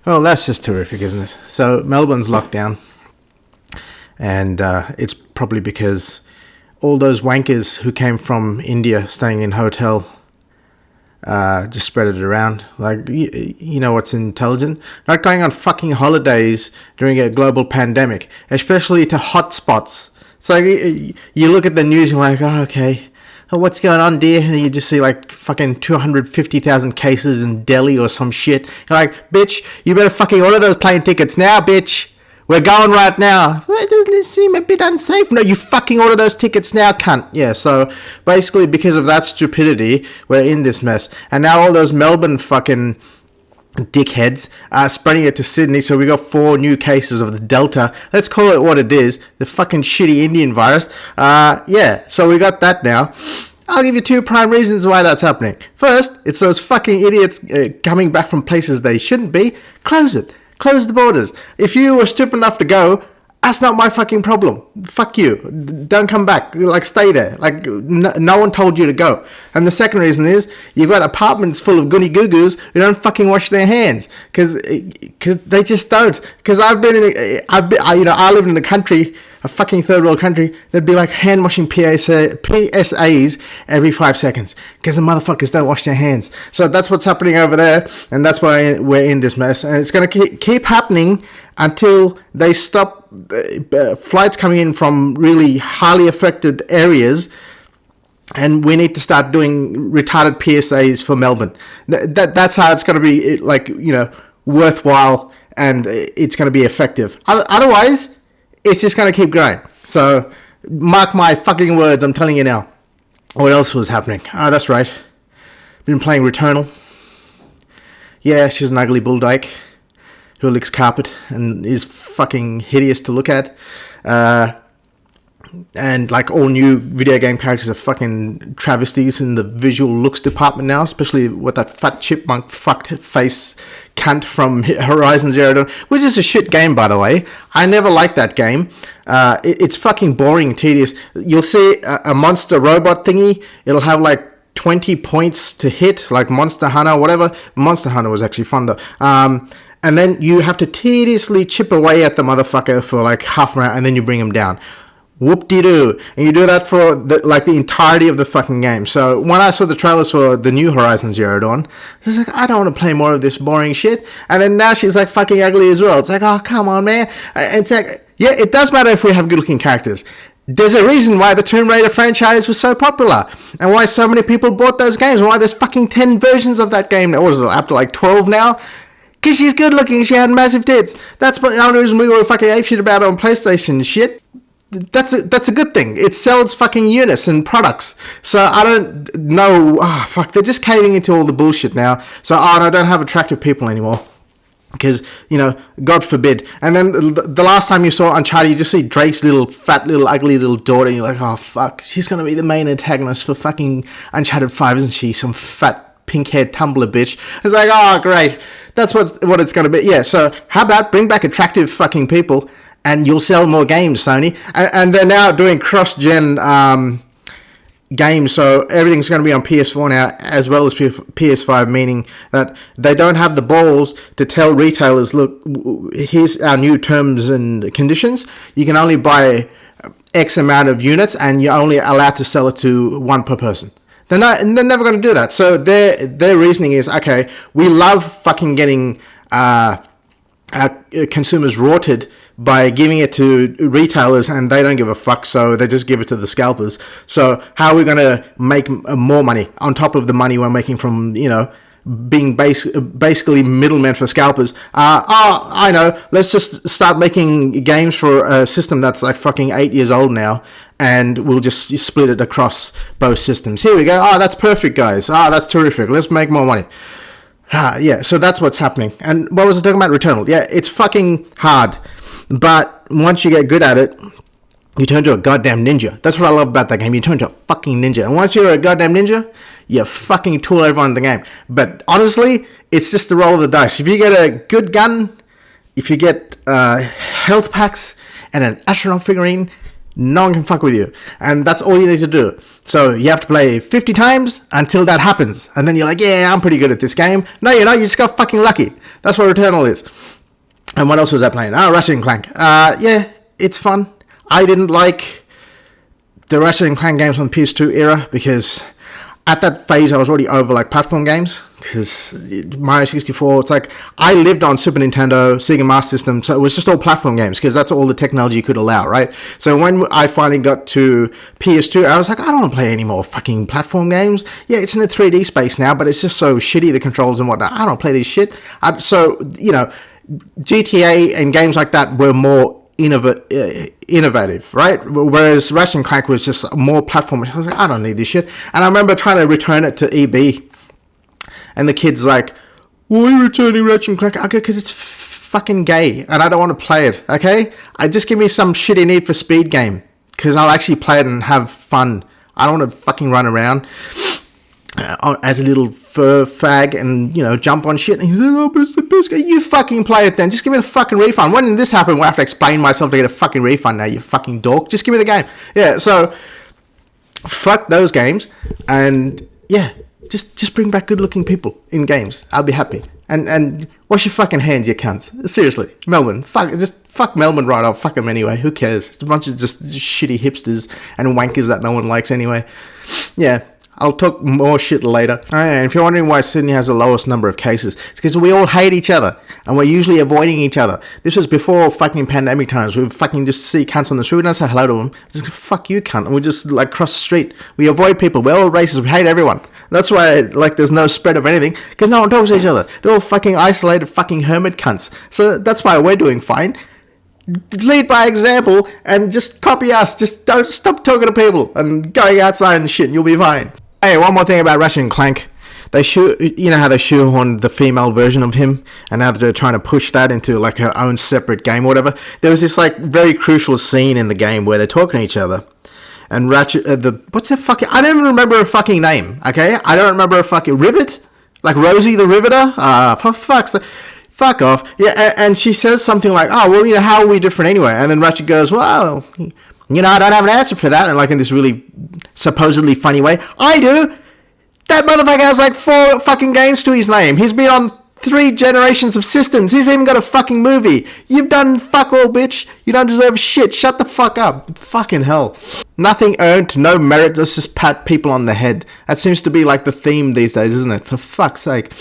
Well, that's just terrific, isn't it? So Melbourne's locked down, and it's probably because all those wankers who came from India staying in hotel just spread it around. Like, you know what's intelligent? Not going on fucking holidays during a global pandemic, especially to hotspots. It's like, you look at the news and you're like, oh, okay, oh, what's going on, dear? And you just see like fucking 250,000 cases in Delhi or some shit. You're like, bitch, you better fucking order those plane tickets now, bitch. We're going right now. Well, doesn't it seem a bit unsafe? No, you fucking order those tickets now, cunt. Yeah, so basically because of that stupidity, we're in this mess. And now all those Melbourne fucking dickheads are spreading it to Sydney, so we got 4 new cases of the Delta. Let's call it what it is, the fucking shitty Indian virus. Yeah, so we got that now. I'll give you 2 prime reasons why that's happening. First, it's those fucking idiots coming back from places they shouldn't be. Close it. Close the borders. If you were stupid enough to go, that's not my fucking problem. Fuck you. Don't come back. Like, stay there. Like, no one told you to go. And the second reason is, you've got apartments full of goody goo-goos who don't fucking wash their hands. Because they just don't. Because I lived in a country, a fucking third world country, there'd be like hand washing PSAs every 5 seconds. Because the motherfuckers don't wash their hands. So that's what's happening over there. And that's why we're in this mess. And it's going to keep happening until they stop flights coming in from really highly affected areas, and we need to start doing retarded PSAs for Melbourne. That's how it's going to be, like, you know, worthwhile, and it's going to be effective. Otherwise, it's just going to keep growing. So mark my fucking words, I'm telling you now. What else was happening? Oh, that's right. Been playing Returnal. Yeah, she's an ugly bulldyke who licks carpet and is fucking hideous to look at. And like all new video game characters are fucking travesties in the visual looks department now, especially with that fat chipmunk fucked face cunt from Horizon Zero Dawn, which is a shit game, by the way. I never liked that game. It's fucking boring and tedious. You'll see a monster robot thingy. It'll have like 20 points to hit, like Monster Hunter, whatever. Monster Hunter was actually fun though. And then you have to tediously chip away at the motherfucker for like half an hour, and then you bring him down. Whoop-de-doo. And you do that for the entirety of the fucking game. So when I saw the trailers for the new Horizon Zero Dawn, I was like, I don't want to play more of this boring shit. And then now she's like fucking ugly as well. It's like, oh, come on, man. It's like, yeah, it does matter if we have good-looking characters. There's a reason why the Tomb Raider franchise was so popular, and why so many people bought those games, and why there's fucking 10 versions of that game. What is it, up to like 12 now? Because she's good looking, she had massive tits. That's the only reason we were fucking apeshit about it on PlayStation shit. That's a good thing. It sells fucking units and products. So I don't know. Oh, fuck. They're just caving into all the bullshit now. So, I don't have attractive people anymore. Because, you know, God forbid. And then the last time you saw Uncharted, you just see Drake's little fat, little ugly little daughter, and you're like, oh, fuck. She's going to be the main antagonist for fucking Uncharted 5, isn't she? Some fat pink-haired Tumblr bitch. It's like, oh, great. That's what it's going to be. Yeah, so how about bring back attractive fucking people, and you'll sell more games, Sony. And they're now doing cross-gen games, so everything's going to be on PS4 now, as well as PS5, meaning that they don't have the balls to tell retailers, look, here's our new terms and conditions. You can only buy X amount of units, and you're only allowed to sell it to one per person. They're never going to do that. So their reasoning is, okay, we love fucking getting our consumers rorted by giving it to retailers, and they don't give a fuck, so they just give it to the scalpers. So how are we going to make more money on top of the money we're making from, you know, being basically middlemen for scalpers? I know, let's just start making games for a system that's like fucking 8 years old now, and we'll just split it across both systems. Here we go. Oh, that's perfect, guys. Oh, that's terrific. Let's make more money. Yeah, so that's what's happening. And what was I talking about? Returnal. Yeah, it's fucking hard. But once you get good at it, you turn into a goddamn ninja. That's what I love about that game. You turn into a fucking ninja. And once you're a goddamn ninja, you fucking tool everyone in the game. But honestly, it's just the roll of the dice. If you get a good gun, if you get health packs and an astronaut figurine, No one can fuck with you. And that's all you need to do. So you have to play 50 times until that happens. And then you're like, yeah, I'm pretty good at this game. No, you're not. You just got fucking lucky. That's what Returnal is. And what else was I playing? Ratchet and Clank. Yeah, it's fun. I didn't like the Ratchet and Clank games on the PS2 era because at that phase I was already over like platform games. Because Mario 64, it's like I lived on Super Nintendo, Sega Master System, so it was just all platform games because that's all the technology could allow, right? So when I finally got to PS2, I was like, I don't want to play any more fucking platform games. Yeah, it's in a 3D space now, but it's just so shitty, the controls and whatnot. I don't play this shit. So, you know, GTA and games like that were more innovative, right? Whereas Ratchet and Clank was just more platform. I was like, I don't need this shit. And I remember trying to return it to EB. And the kid's like, why are you returning Ratchet and Clank? Okay, because it's fucking gay, and I don't want to play it, okay? Just give me some shitty Need for Speed game, because I'll actually play it and have fun. I don't want to fucking run around as a little fur fag and, you know, jump on shit. And he's like, oh, but it's the best game. You fucking play it then. Just give me the fucking refund. When did this happen? I have to explain myself to get a fucking refund now, you fucking dork. Just give me the game. Yeah, so, fuck those games, and, yeah. Just bring back good-looking people in games. I'll be happy. And wash your fucking hands, you cunts. Seriously, Melbourne. Fuck Melbourne right off. Fuck them anyway. Who cares? It's a bunch of just shitty hipsters and wankers that no one likes anyway. Yeah, I'll talk more shit later. And if you're wondering why Sydney has the lowest number of cases, it's because we all hate each other and we're usually avoiding each other. This was before fucking pandemic times. We fucking just see cunts on the street. We don't say hello to them. Just fuck you, cunt. And we just like cross the street. We avoid people. We're all racist. We hate everyone. That's why, like, there's no spread of anything, because no one talks to each other. They're all fucking isolated fucking hermit cunts. So that's why we're doing fine. Lead by example and just copy us. Just don't stop talking to people and going outside and shit. You'll be fine. Hey, one more thing about Ratchet and Clank. You know how they shoehorned the female version of him, and now they're trying to push that into like her own separate game or whatever. There was this like very crucial scene in the game where they're talking to each other. And Ratchet, what's her fucking, I don't even remember her fucking name, okay? I don't remember her fucking, Rivet? Like Rosie the Riveter? For fuck's sake. Fuck off. Yeah, and she says something like, oh, well, you know, how are we different anyway? And then Ratchet goes, well, you know, I don't have an answer for that. And like in this really supposedly funny way, I do. That motherfucker has like 4 fucking games to his name. He's been on 3 generations of systems. He's even got a fucking movie. You've done fuck all, bitch. You don't deserve shit. Shut the fuck up. Fucking hell. Nothing earned, no merit. Let's just pat people on the head. That seems to be like the theme these days, isn't it? For fuck's sake.